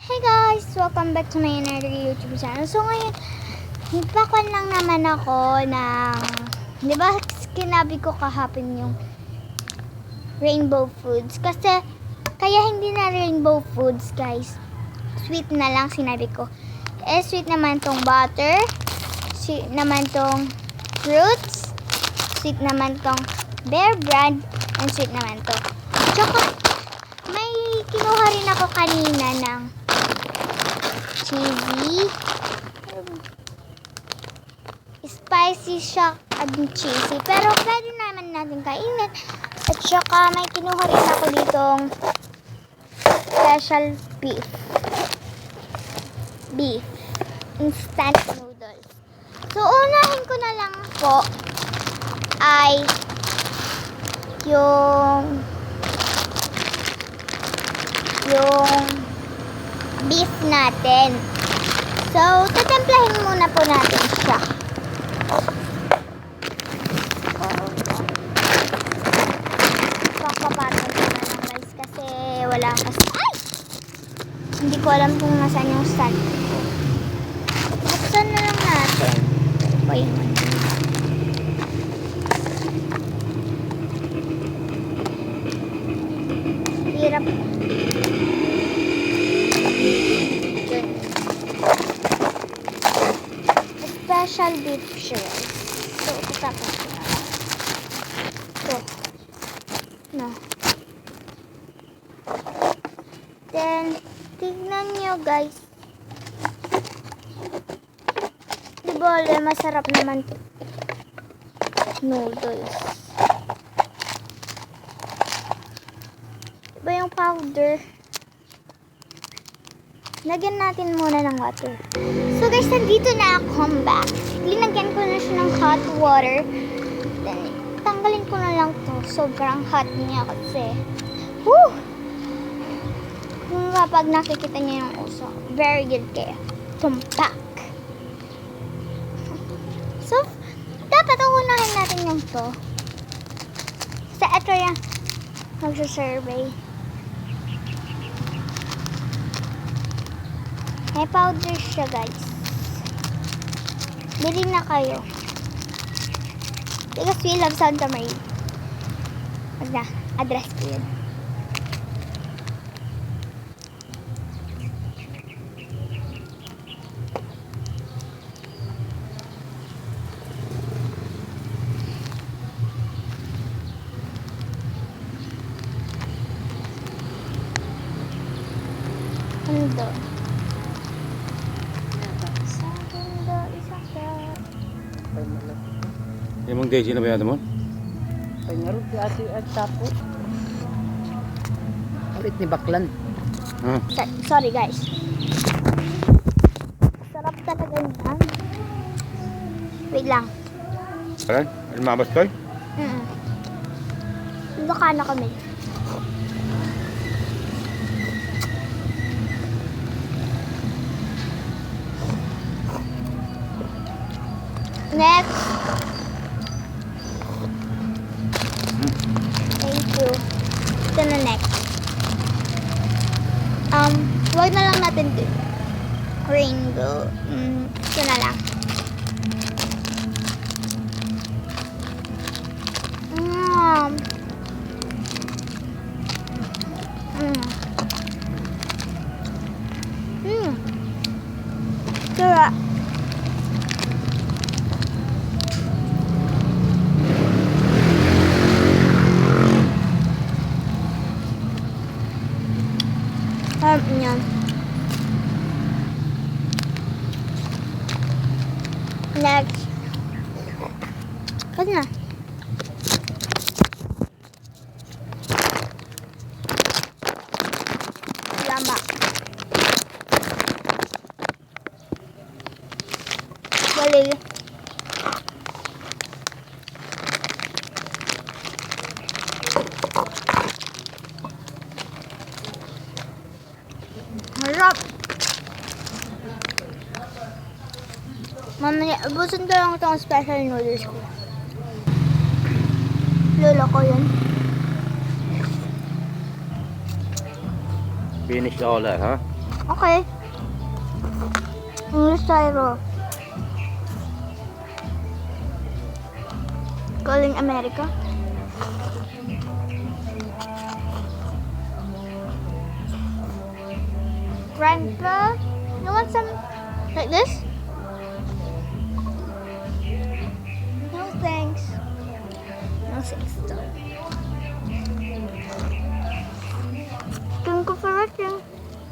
Hey guys! Welcome back to my another YouTube channel. So ngayon, nagpakwan lang naman ako ng, di ba kinabi ko kahapon yung rainbow foods. Kasi, kaya hindi na rainbow foods guys. Sweet na lang sinabi ko. Sweet naman tong butter. Sweet naman tong fruits. Sweet naman tong bear brand. And sweet naman to. Tsaka, may kinuha rin ako kanina ng cheesy. Spicy siya at cheesy. Pero pwede naman natin kainin. At saka may kinuha rin ako ditong special beef. Instant noodles. So, unahin ko na lang po ay yung beef natin. So, tatemplahin muna po natin siya. Pakapatan ko na lang guys kasi wala kasi. Ay! Hindi ko alam kung nasaan yung stand ko. Buksan na lang natin. Ito yung hirap. Special beef siya. So, tapos na. Ito. No. Then, tignan nyo guys. Diba, masarap naman to. Noodles. Diba yung powder? Lagyan natin muna ng water. So guys, nandito na ako. I'm back. Linagyan ko na siya ng hot water. Then, tanggalin ko na lang to. Sobrang hot niya kasi. Woo! Kung kapag nakikita niya yung uso, very good kaya. Tumpak. So, dapat unahin natin yung to. Sa ito yung magsasurvey. May powder siya guys. Bili na kayo. Because we love Santa Maria. Wag na. Address ko yun. Ando. Emang Daisy na ba yata mo? Pangarap di ati at tapo. Ulit ni Baklan. Ha? Sorry guys. Sarap talaga niyan. Wait lang. Ayan? Ano mabas toy? Baka na kami. Next. Thank you. Ito na next. Wag na lang natin rainbow. Ito na lang. Sarap. Sarap niyan. Next. Wag na. Lama. Bali. Harap. Mamaya, ubusin ko lang itong special noodles ko. Lola ko yun. Finish all that, huh? Okay. English Tyro. Calling America. Grandpa, you want some like this? No thanks. No thanks though.